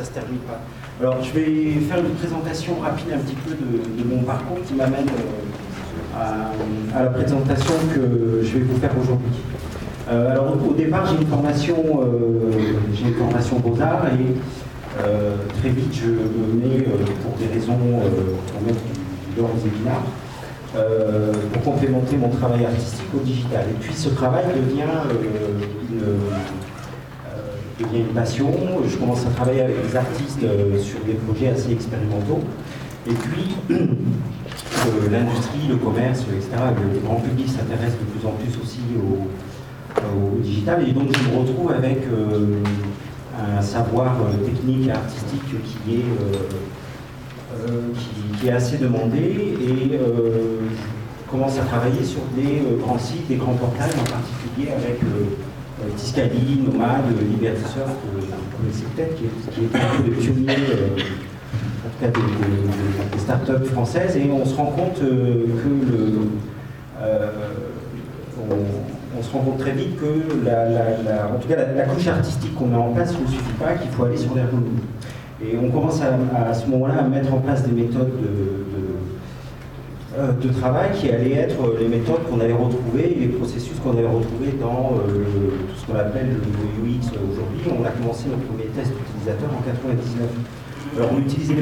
ça se termine pas. Alors, je vais faire une présentation rapide un petit peu de mon parcours qui m'amène à la présentation que je vais vous faire aujourd'hui. Alors, au départ, j'ai une formation Beaux-Arts et très vite, je me mets, pour des raisons quand même du d'ordre épinard, pour complémenter mon travail artistique au digital. Et puis, ce travail devient une passion. Je commence à travailler avec des artistes sur des projets assez expérimentaux. Et puis, l'industrie, le commerce, etc., le grand public s'intéresse de plus en plus aussi au digital. Et donc, je me retrouve avec un savoir technique et artistique qui est assez demandé. Et je commence à travailler sur des grands sites, des grands portails, en particulier avec Tiscali, Nomad, Libertysurf, que vous connaissez peut-être, qui est un peu le pionnier, en tout cas des startups françaises, et on se rend compte on se rend compte très vite que en tout cas la couche artistique qu'on met en place ne suffit pas, qu'il faut aller sur l'ergonomie. Et on commence à ce moment-là à mettre en place des méthodes de travail qui allaient être les méthodes qu'on allait retrouver, les processus qu'on allait retrouver dans tout ce qu'on appelle le UX aujourd'hui. On a commencé notre premier test utilisateur en 1999. Alors on utilisait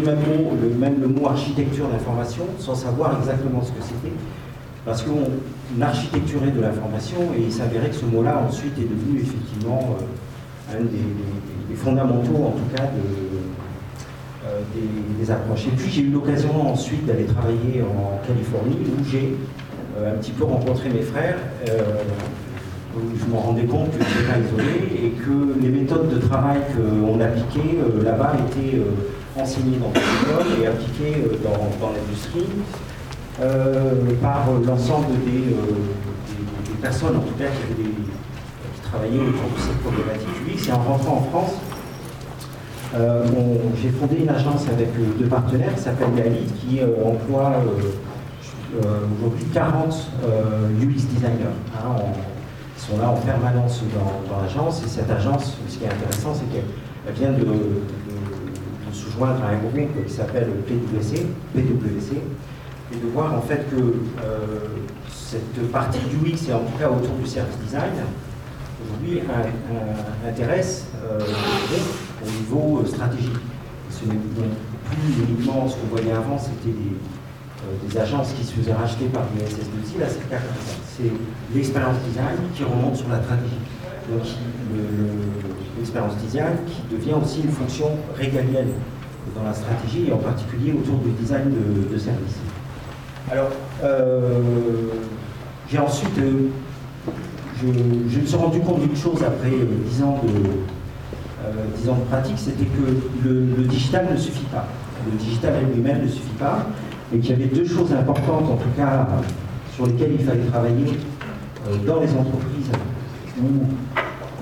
même le mot architecture d'information sans savoir exactement ce que c'était, parce qu'on architecturait de l'information et il s'avérait que ce mot-là ensuite est devenu effectivement un des fondamentaux en tout cas des approches. Et puis j'ai eu l'occasion ensuite d'aller travailler en Californie où j'ai un petit peu rencontré mes frères, où je me rendais compte que je n'étais pas isolé et que les méthodes de travail qu'on appliquait là-bas étaient enseignées dans les écoles et appliquées dans l'industrie par l'ensemble des personnes en tout cas qui travaillaient autour de cette problématique UX. Et en rentrant en France, j'ai fondé une agence avec deux partenaires qui s'appelle Galit, qui emploie aujourd'hui 40 UX designers. Ils sont là en permanence dans l'agence, et cette agence, ce qui est intéressant, c'est qu'elle vient de se joindre à un groupe qui s'appelle PwC, et de voir en fait que cette partie du UX, et en tout cas autour du service design, aujourd'hui intéresse au niveau stratégique. Ce n'est plus uniquement ce qu'on voyait avant, c'était des agences qui se faisaient racheter par des SS2I, là c'est le cas comme ça. C'est l'expérience design qui remonte sur la stratégie. Donc l'expérience design qui devient aussi une fonction régalienne dans la stratégie et en particulier autour du design de services. Alors, j'ai ensuite, je me suis rendu compte d'une chose après 10 ans de pratique, c'était que le digital ne suffit pas. Le digital lui-même ne suffit pas, et qu'il y avait deux choses importantes, en tout cas, sur lesquelles il fallait travailler dans les entreprises, ou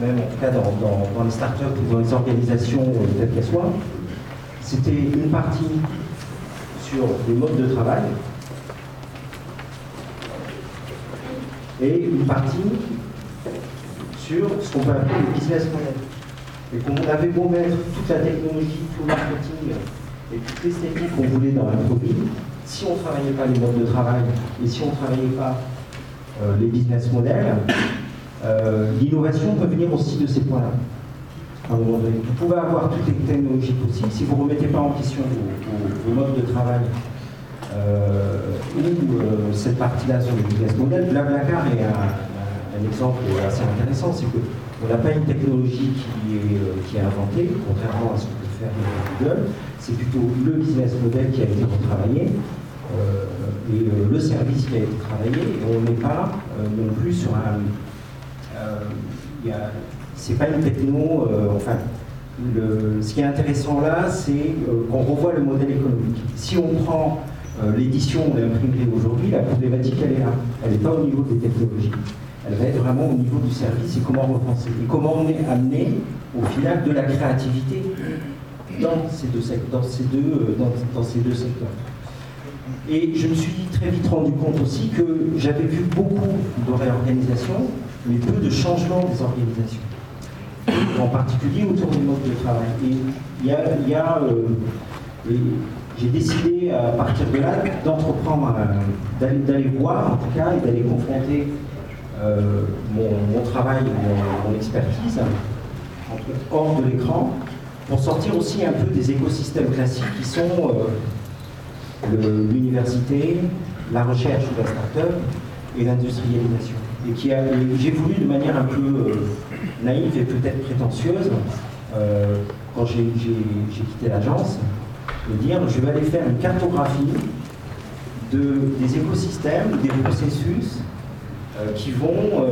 même en tout cas dans les startups ou dans les organisations telles qu'elles soient. C'était une partie sur les modes de travail, et une partie sur ce qu'on peut appeler le business model. Et qu'on avait beau mettre toute la technologie, tout le marketing et toute l'esthétique qu'on voulait dans un produit, si on ne travaillait pas les modes de travail et si on ne travaillait pas les business models, l'innovation peut venir aussi de ces points-là. À un moment donné, vous pouvez avoir toutes les technologies possibles, si vous ne remettez pas en question vos modes de travail ou cette partie-là sur le business model. Blablacar est un exemple assez intéressant, c'est qu'on n'a pas une technologie qui est inventée, contrairement à ce que peut faire Google, c'est plutôt le business model qui a été retravaillé et le service qui a été travaillé, et on n'est pas non plus sur un... c'est pas une techno... ce qui est intéressant là, c'est qu'on revoit le modèle économique. Si on prend l'édition de l'imprimerie aujourd'hui, la problématique elle est là. Elle n'est pas au niveau des technologies. Elle va être vraiment au niveau du service et comment repenser. Et comment on est amené au final de la créativité dans ces deux secteurs. Et je me suis très vite rendu compte aussi que j'avais vu beaucoup de réorganisation, mais peu de changement des organisations. en particulier autour du mode de travail. Et j'ai décidé à partir de là d'entreprendre, d'aller voir en tout cas et d'aller confronter mon travail, mon expertise hors de l'écran, pour sortir aussi un peu des écosystèmes classiques qui sont l'université, la recherche ou la start-up et l'industrialisation. Et j'ai voulu de manière un peu naïve et peut-être prétentieuse, quand j'ai quitté l'agence, de dire je vais aller faire une cartographie des écosystèmes, des processus qui vont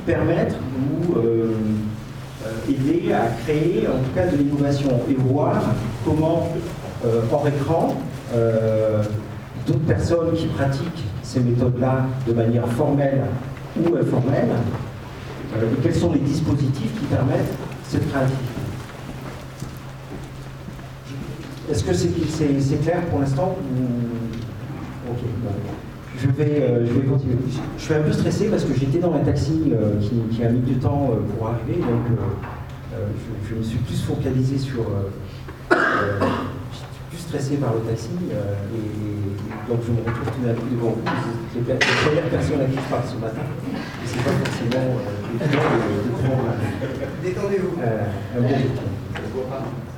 permettre ou aider à créer en tout cas de l'innovation et voir comment hors écran d'autres personnes qui pratiquent ces méthodes-là de manière formelle ou informelle, et quels sont les dispositifs qui permettent cette créativité. Est-ce que c'est clair pour l'instant ou... Ok, bon. Je vais continuer. Je suis un peu stressé parce que j'étais dans un taxi qui a mis du temps pour arriver, donc je me suis plus focalisé sur... plus stressé par le taxi, et donc je me retrouve tout d'un coup devant vous. C'est la première personne à qui je parle ce matin. Et c'est pas forcément évident de prendre... Détendez-vous. Un bon rythme.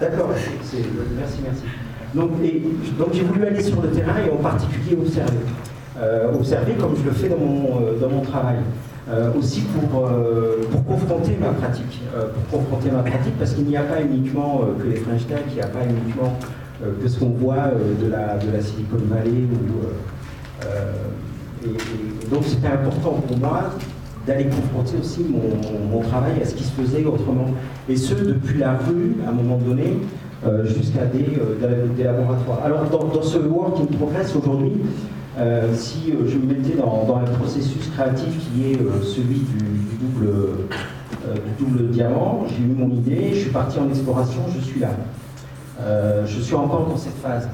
D'accord, merci. Donc j'ai voulu aller sur le terrain et en particulier observer. Observer comme je le fais dans mon travail. Aussi pour confronter ma pratique. Parce qu'il n'y a pas uniquement que les French Tech, il n'y a pas uniquement que ce qu'on voit de la Silicon Valley. Et donc c'était important pour moi d'aller confronter aussi mon travail à ce qui se faisait autrement. Et ce, depuis la rue, à un moment donné, jusqu'à des laboratoires. Alors dans ce Work in Progress aujourd'hui, si je me mettais dans un processus créatif qui est celui du double diamant, j'ai eu mon idée, je suis parti en exploration, je suis là. Je suis encore dans cette phase.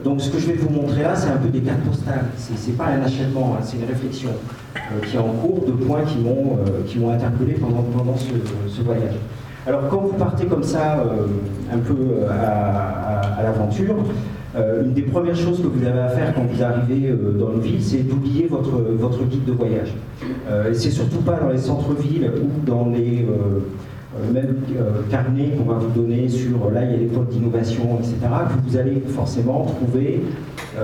Donc ce que je vais vous montrer là, c'est un peu des cartes postales. C'est pas un achèvement, hein, c'est une réflexion qui est en cours de points qui m'ont interpellé pendant ce voyage. Alors quand vous partez comme ça, un peu à l'aventure, une des premières choses que vous avez à faire quand vous arrivez dans une ville, c'est d'oublier votre guide de voyage. Et c'est surtout pas dans les centres-villes ou dans les même carnets qu'on va vous donner sur là il y a les pôles d'innovation, etc., que vous allez forcément trouver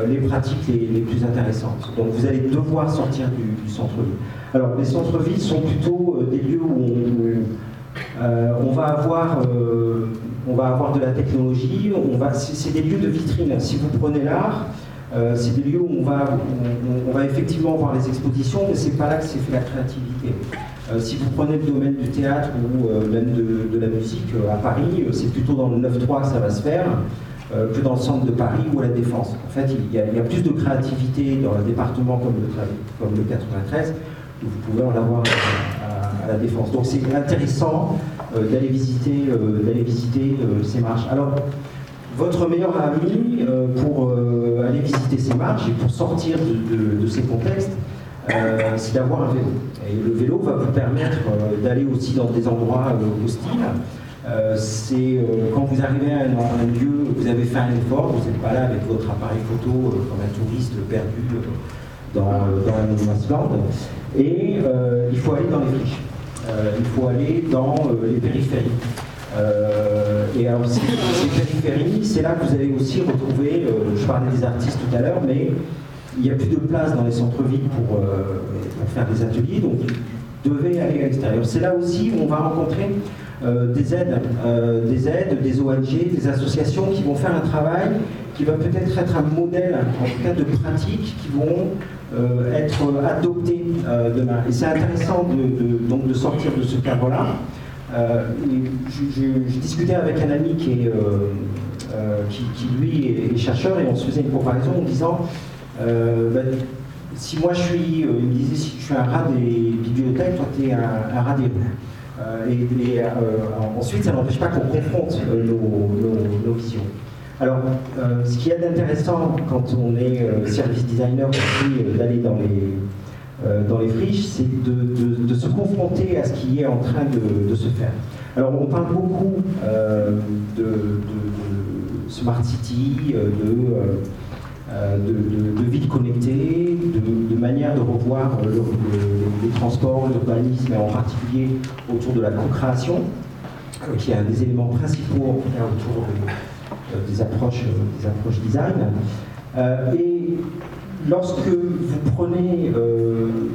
les pratiques les plus intéressantes. Donc vous allez devoir sortir du centre-ville. Alors les centres-villes sont plutôt des lieux où on va avoir de la technologie, c'est des lieux de vitrine. Si vous prenez l'art, c'est des lieux où on va effectivement voir les expositions, mais c'est pas là que s'est fait la créativité. Si vous prenez le domaine du théâtre ou même de la musique à Paris, c'est plutôt dans le 9-3 que ça va se faire que dans le centre de Paris ou à la Défense. En fait, il y a plus de créativité dans un département comme le 93, où vous pouvez en avoir à la Défense. Donc c'est intéressant d'aller visiter ces marches. Alors, votre meilleur ami pour aller visiter ces marches et pour sortir de ces contextes, c'est d'avoir un vélo. Et le vélo va vous permettre d'aller aussi dans des endroits hostiles. C'est quand vous arrivez à un lieu, vous avez fait un effort, vous n'êtes pas là avec votre appareil photo comme un touriste perdu dans la Nouvelle-Zélande. Et il faut aller dans les friches. Il faut aller dans les périphéries. Et alors ces périphéries, c'est là que vous allez aussi retrouver, je parlais des artistes tout à l'heure, mais il n'y a plus de place dans les centres-villes pour faire des ateliers, donc vous devez aller à l'extérieur. C'est là aussi où on va rencontrer des aides, des ONG, des associations qui vont faire un travail qui va peut-être être un modèle, en tout cas de pratiques qui vont être adoptées demain. Et c'est intéressant donc de sortir de ce cadre-là. Je discutais avec un ami qui lui est chercheur et on se faisait une comparaison en disant si moi il me disait si je suis un rat des bibliothèques, toi tu es un rat des rues. Ensuite ça n'empêche pas qu'on confronte nos visions. Alors ce qu'il y a d'intéressant quand on est service designer aussi d'aller dans les friches, c'est de se confronter à ce qui est en train de se faire. Alors on parle beaucoup de smart city, de ville connectée, de manière de revoir les transports, l'urbanisme, et en particulier autour de la co-création, qui est un des éléments principaux en tout cas autour des approches design. Et lorsque vous prenez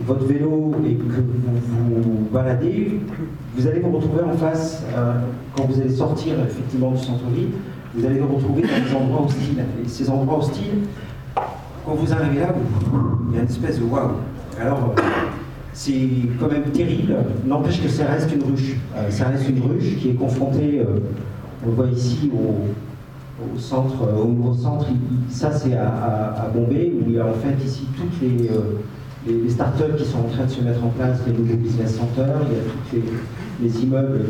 votre vélo et que vous vous baladez, vous allez vous retrouver en face, quand vous allez sortir effectivement du centre-ville, vous allez vous retrouver dans des endroits hostiles. Et ces endroits hostiles, quand vous arrivez là, il y a une espèce de waouh. Alors, c'est quand même terrible, n'empêche que ça reste une ruche. Ça reste une ruche qui est confrontée, on le voit ici, au centre, au nouveau centre. Ça, c'est à Bombay, où il y a en fait ici toutes les startups qui sont en train de se mettre en place, les nouveaux business centers, il y a tous les immeubles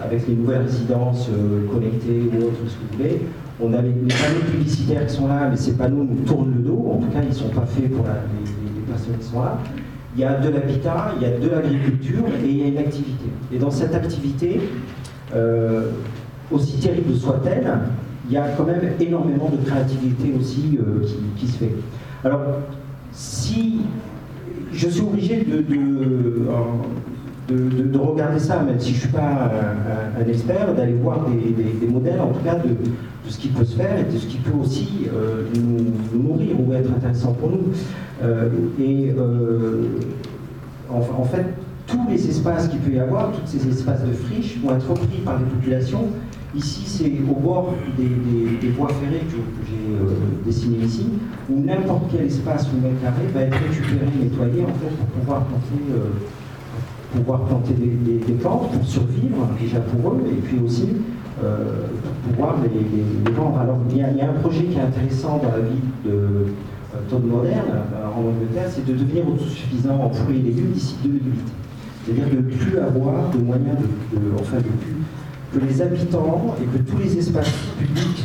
avec les nouvelles résidences connectées ou autres, ce que vous voulez. On a les panneaux publicitaires qui sont là, mais ces panneaux nous tournent le dos, en tout cas ils ne sont pas faits pour les personnes qui sont là. Il y a de l'habitat, il y a de l'agriculture et il y a une activité. Et dans cette activité, aussi terrible soit-elle, il y a quand même énormément de créativité aussi qui se fait. Alors, si je suis obligé de regarder ça, même si je ne suis pas un expert, d'aller voir des modèles, en tout cas, de ce qui peut se faire et de ce qui peut aussi nous nourrir ou être intéressant pour nous. En fait, tous les espaces qu'il peut y avoir, tous ces espaces de friches vont être repris par les populations. Ici, c'est au bord des voies ferrées que j'ai dessinées ici, où n'importe quel espace ou mètre carré va être récupéré, nettoyé, en fait, pour pouvoir planter des plantes, pour survivre, déjà pour eux, et puis aussi pour pouvoir les vendre. Alors, il y a un projet qui est intéressant dans la ville de Todd Modern, en Angleterre, c'est de devenir autosuffisant en fruits et légumes d'ici 2008. C'est-à-dire de ne plus avoir de moyens que les habitants et que tous les espaces publics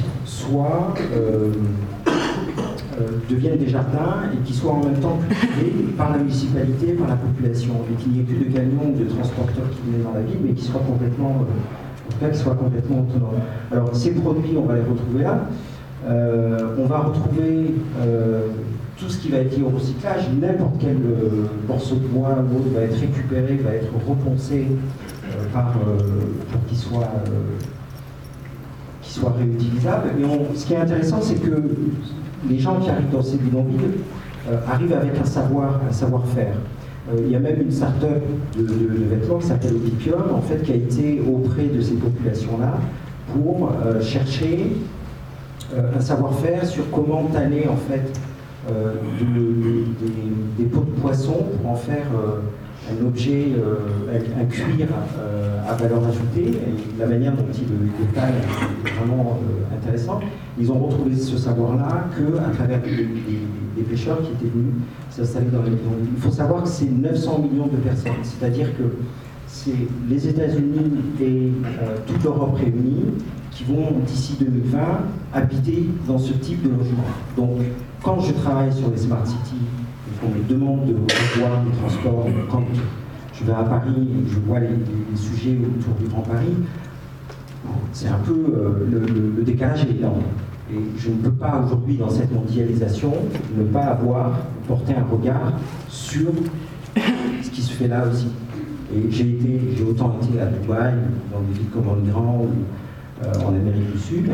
deviennent des jardins et qui soient en même temps cultivés par la municipalité, par la population, et qu'il n'y ait plus de camions ou de transporteurs qui viennent dans la ville, mais qui soient complètement autonomes. Alors ces produits, on va les retrouver là. On va retrouver tout ce qui va être lié au recyclage, n'importe quel morceau de bois ou autre va être récupéré, va être reponcé pour qu'il soit réutilisable. Et ce qui est intéressant, c'est que les gens qui arrivent dans ces bidonvilles arrivent avec un savoir-faire. Il y a même une start-up de vêtements qui s'appelle Opipium, en fait, qui a été auprès de ces populations-là pour chercher un savoir-faire sur comment tanner en fait des peaux de poisson pour en faire un objet, un cuir à valeur ajoutée. Et la manière dont ils le tannent est vraiment intéressante. Ils ont retrouvé ce savoir-là qu'à travers des pêcheurs qui étaient venus s'installer dans les bidonvilles. Il faut savoir que c'est 900 millions de personnes, c'est-à-dire que c'est les États-Unis et toute l'Europe réunie qui vont, d'ici 2020, habiter dans ce type de logement. Donc, quand je travaille sur les Smart Cities, et qu'on me demande de revoir les transports, quand je vais à Paris et que je vois les sujets autour du Grand Paris, c'est un peu le décalage est énorme. Et je ne peux pas aujourd'hui, dans cette mondialisation, ne pas porter un regard sur ce qui se fait là aussi. Et j'ai autant été à Dubaï, dans des villes comme en Iran ou en Amérique du Sud,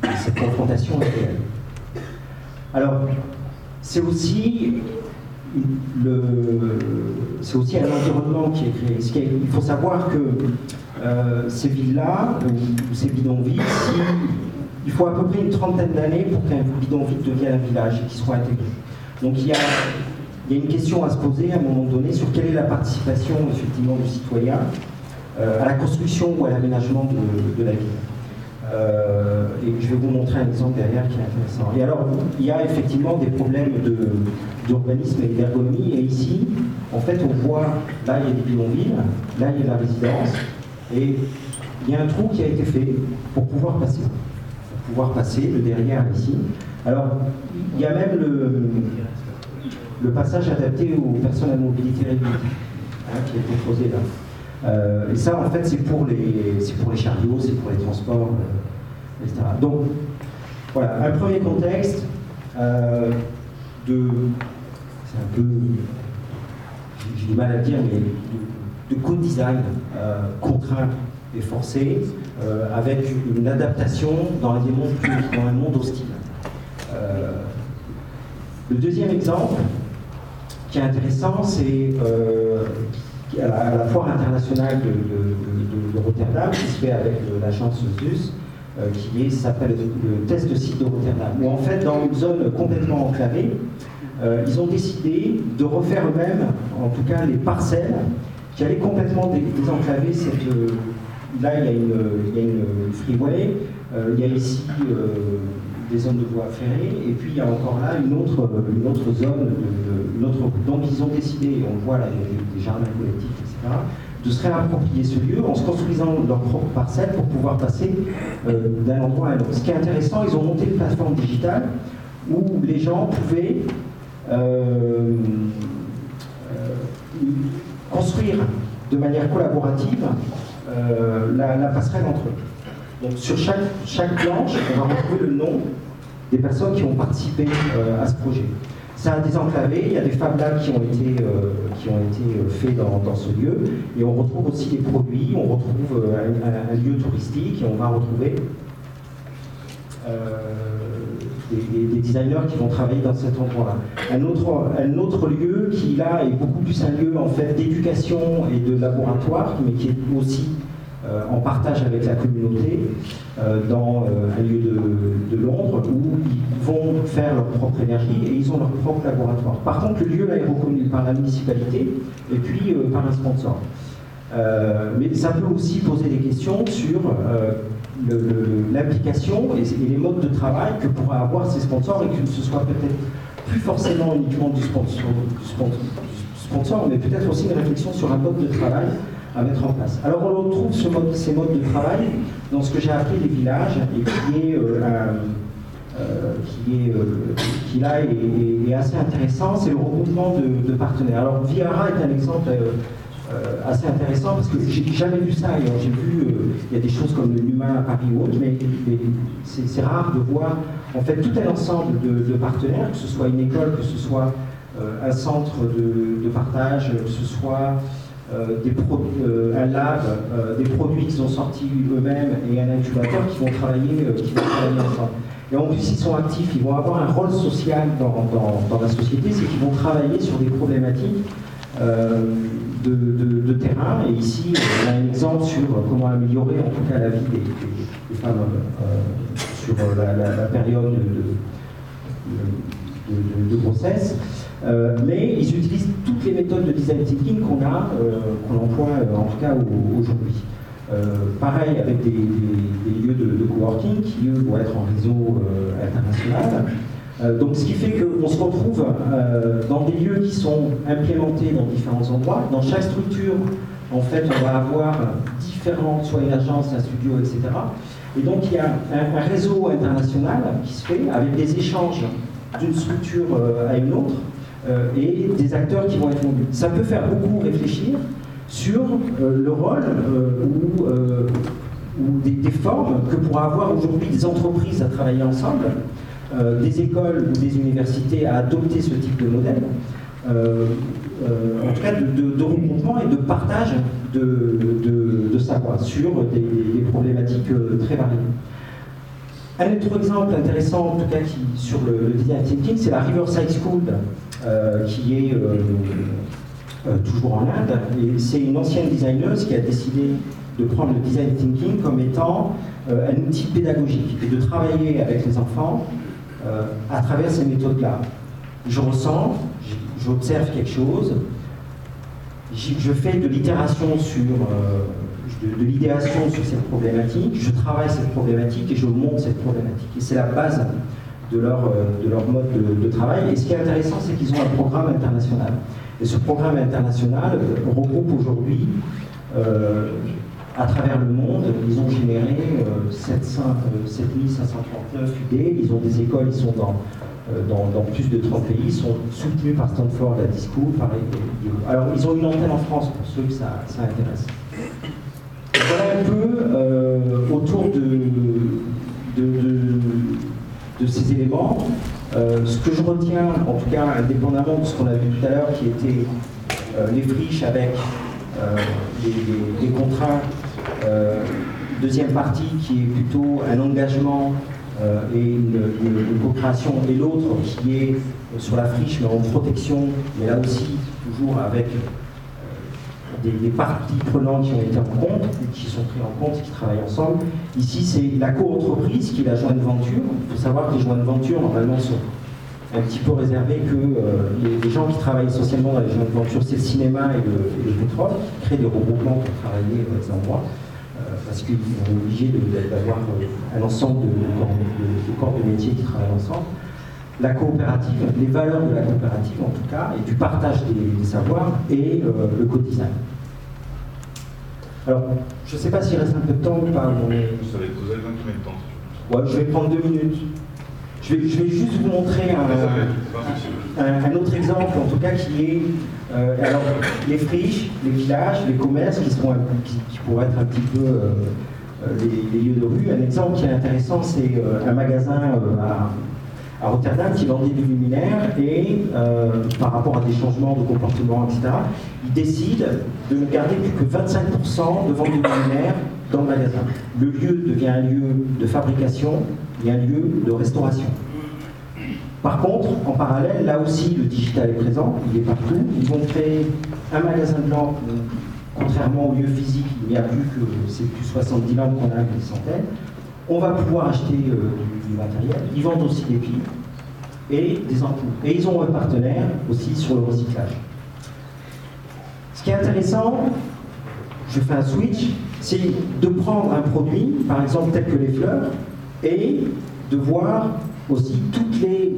et cette confrontation est réelle. Alors, c'est aussi un environnement qui est créé. Il faut savoir que ces villes-là, ou ces bidonvilles, il faut à peu près une trentaine d'années pour qu'un bidonville devienne un village et qu'il soit intégré. Donc il y a une question à se poser à un moment donné sur quelle est la participation effectivement du citoyen à la construction ou à l'aménagement de la ville. Et je vais vous montrer un exemple derrière qui est intéressant. Et alors, il y a effectivement des problèmes d'urbanisme et d'ergonomie. Et ici, en fait, on voit, là il y a des bidonvilles, là il y a la résidence, et il y a un trou qui a été fait pour pouvoir passer. Le derrière ici. Alors, il y a même le passage adapté aux personnes à mobilité réduite, hein, qui a été posé là. Et ça, en fait, c'est pour les chariots, c'est pour les transports, etc. Donc, voilà, un premier contexte c'est un peu, j'ai du mal à dire, mais de co-design contraint et forcé, avec une adaptation dans un monde hostile. Le deuxième exemple qui est intéressant, c'est à la foire internationale de Rotterdam, qui se fait avec l'agence ZUS, qui s'appelle le test de site de Rotterdam, où en fait, dans une zone complètement enclavée, ils ont décidé de refaire eux-mêmes, en tout cas les parcelles, qui allaient complètement désenclaver là, il y a une freeway, il y a ici des zones de voies ferrées, et puis il y a encore là une autre zone, donc ils ont décidé, on voit là, il y a des jardins collectifs, etc., de se réapproprier ce lieu en se construisant leur propre parcelle pour pouvoir passer d'un endroit à un autre. Ce qui est intéressant, ils ont monté une plateforme digitale où les gens pouvaient construire de manière collaborative la passerelle entre eux. Donc sur chaque planche, on va retrouver le nom des personnes qui ont participé à ce projet. Ça a désenclavé, il y a des Fab Labs qui ont été faits dans ce lieu, et on retrouve aussi des produits, on retrouve un lieu touristique, et on va retrouver des designers qui vont travailler dans cet endroit-là. Un autre lieu qui là est beaucoup plus un lieu en fait d'éducation et de laboratoire, mais qui est aussi en partage avec la communauté dans un lieu de Londres où ils vont faire leur propre énergie et ils ont leur propre laboratoire. Par contre, le lieu là est reconnu par la municipalité et puis par un sponsor. Mais ça peut aussi poser des questions sur l'implication et les modes de travail que pourraient avoir ces sponsors, et que ce soit peut-être plus forcément uniquement du sponsor, mais peut-être aussi une réflexion sur un mode de travail à mettre en place. Alors on retrouve ces modes de travail dans ce que j'ai appelé les villages, et qui là est assez intéressant, c'est le regroupement de partenaires. Alors Viara est un exemple assez intéressant parce que j'ai jamais vu ça. J'ai vu, il y a des choses comme le Numa à Paris ou autre, mais c'est rare de voir en fait tout un ensemble de partenaires, que ce soit une école, que ce soit un centre de partage, que ce soit un lab, des produits qu'ils ont sortis eux-mêmes et un incubateur qui vont travailler ensemble. Et en plus, ils sont actifs, ils vont avoir un rôle social dans la société, c'est qu'ils vont travailler sur des problématiques de terrain. Et ici, on a un exemple sur comment améliorer en tout cas la vie des femmes sur la période de grossesse. Mais ils utilisent toutes les méthodes de design thinking qu'on emploie en tout cas aujourd'hui. Pareil avec des lieux de coworking qui eux vont être en réseau international. Donc ce qui fait qu'on se retrouve dans des lieux qui sont implémentés dans différents endroits. Dans chaque structure, en fait, on va avoir différentes, soit une agence, un studio, etc. Et donc il y a un réseau international qui se fait avec des échanges d'une structure à une autre. Et des acteurs qui vont être mobiles. Ça peut faire beaucoup réfléchir sur le rôle ou des formes que pourraient avoir aujourd'hui des entreprises à travailler ensemble, des écoles ou des universités à adopter ce type de modèle, en tout cas de regroupement et de partage de savoir sur des problématiques très variées. Un autre exemple intéressant, en tout cas, sur le design thinking, c'est la Riverside School, qui est toujours en Inde. Et c'est une ancienne designeuse qui a décidé de prendre le design thinking comme étant un outil pédagogique et de travailler avec les enfants à travers ces méthodes-là. Je ressens, j'observe quelque chose, je fais de l'itération sur cette problématique, je travaille cette problématique et je monte cette problématique. Et c'est la base de leur mode de travail. Et ce qui est intéressant, c'est qu'ils ont un programme international. Et ce programme international regroupe aujourd'hui, à travers le monde, ils ont généré 7539 idées. Ils ont des écoles, ils sont dans dans plus de 30 pays, sont soutenus par Stanford à School. Alors, ils ont une antenne en France, pour ceux que ça intéresse. Voilà un peu autour de ces éléments. Ce que je retiens, en tout cas, indépendamment de ce qu'on a vu tout à l'heure, qui était les friches avec les contrats, deuxième partie qui est plutôt un engagement et une co-création, et l'autre qui est sur la friche mais en protection, mais là aussi toujours avec des parties prenantes qui ont été en compte, qui sont pris en compte et qui travaillent ensemble. Ici, c'est la co-entreprise qui est la joint venture. Il faut savoir que les joint ventures, normalement, sont un petit peu réservés que les gens qui travaillent essentiellement dans les joint ventures, c'est le cinéma et le pétrole, qui créent des regroupements pour travailler dans ces endroits, parce qu'ils sont obligés d'avoir un ensemble de corps de métiers qui travaillent ensemble. La coopérative, les valeurs de la coopérative en tout cas, et du partage des savoirs, et le co-design. Alors, je ne sais pas s'il reste un peu de temps ou pas. Vous avez besoin de combien de temps? Ouais, je vais prendre 2 minutes. Je vais juste vous montrer un autre exemple, en tout cas, qui est alors, les friches, les villages, les commerces, qui pourraient être un petit peu les lieux de rue. Un exemple qui est intéressant, c'est un magasin à Rotterdam qui vendait du luminaire et par rapport à des changements de comportement, etc., il décide de ne garder plus que 25% de vente de luminaire dans le magasin. Le lieu devient un lieu de fabrication et un lieu de restauration. Par contre, en parallèle, là aussi, le digital est présent, il est partout. Ils vont créer un magasin de lampes, contrairement au lieu physique, il n'y a plus que, c'est plus 70 lampes qu'on a, des centaines. On va pouvoir acheter du matériel. Ils vendent aussi des piles et des ampoules. Et ils ont un partenaire aussi sur le recyclage. Ce qui est intéressant, je fais un switch, c'est de prendre un produit, par exemple tel que les fleurs, et de voir aussi toutes les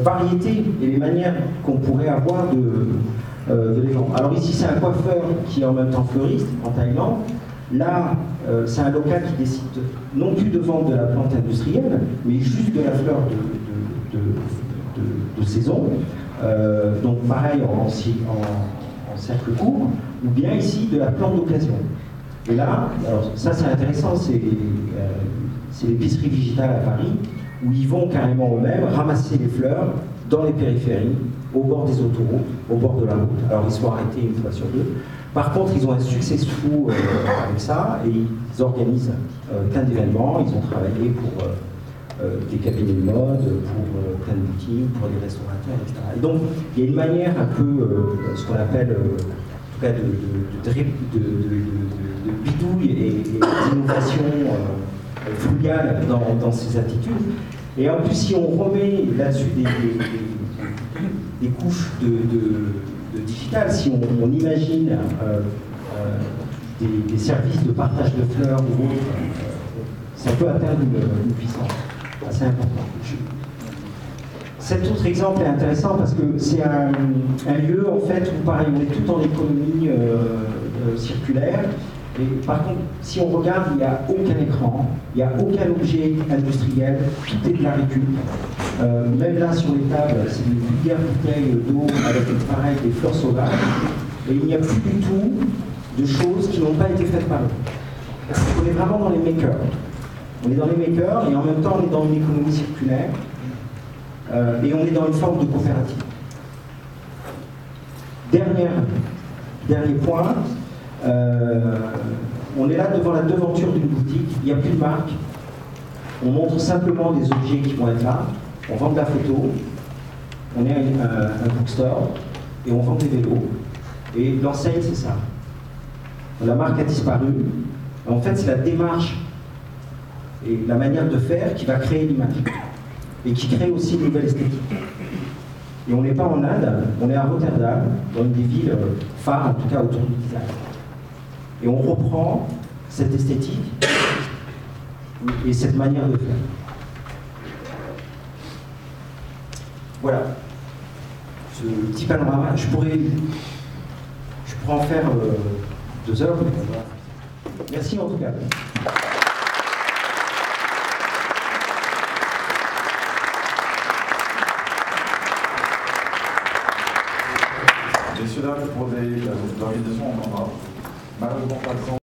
variétés et les manières qu'on pourrait avoir de les vendre. Alors ici, c'est un coiffeur qui est en même temps fleuriste en Thaïlande. Là, c'est un local qui décide non plus de vendre de la plante industrielle, mais juste de la fleur de saison. Donc pareil en cercle court, ou bien ici de la plante d'occasion. Et là, alors ça c'est intéressant, c'est l'épicerie digitale à Paris, où ils vont carrément eux-mêmes ramasser les fleurs dans les périphéries, au bord des autoroutes, au bord de la route. Alors ils sont arrêtés une fois sur 2. Par contre, ils ont un succès fou avec ça, et ils organisent plein d'événements. Ils ont travaillé pour des cabinets de mode, pour plein de boutiques, pour des restaurateurs, etc. Et donc, il y a une manière un peu, ce qu'on appelle, en tout cas, de bidouille et d'innovation frugale dans ces attitudes. Et en plus, si on remet là-dessus des couches de digital, si on imagine des services de partage de fleurs ou autre, ça peut atteindre une puissance assez importante. Cet autre exemple est intéressant parce que c'est un lieu en fait où pareil, on est tout en économie circulaire. Et par contre, si on regarde, il n'y a aucun écran, il n'y a aucun objet industriel, tout est de la récup. Même là sur les tables, c'est une vulgaire bouteille d'eau avec pareil des fleurs sauvages. Et il n'y a plus du tout de choses qui n'ont pas été faites par eux. On est vraiment dans les makers. On est dans les makers et en même temps on est dans une économie circulaire et on est dans une forme de coopérative. Dernier point. On est là devant la devanture d'une boutique, il n'y a plus de marque, on montre simplement des objets qui vont être là, on vend de la photo, on est un bookstore et on vend des vélos. Et l'enseigne, c'est ça. La marque a disparu. En fait, c'est la démarche et la manière de faire qui va créer l'image et qui crée aussi une nouvelle esthétique. Et on n'est pas en Inde, on est à Rotterdam, dans une des villes phares, en tout cas autour du design. Et on reprend cette esthétique et cette manière de faire. Voilà. Ce petit panorama, je pourrais en faire 2 heures. Merci en tout cas. Messieurs, dames, pour des organisations, on en a malheureusement pas le temps.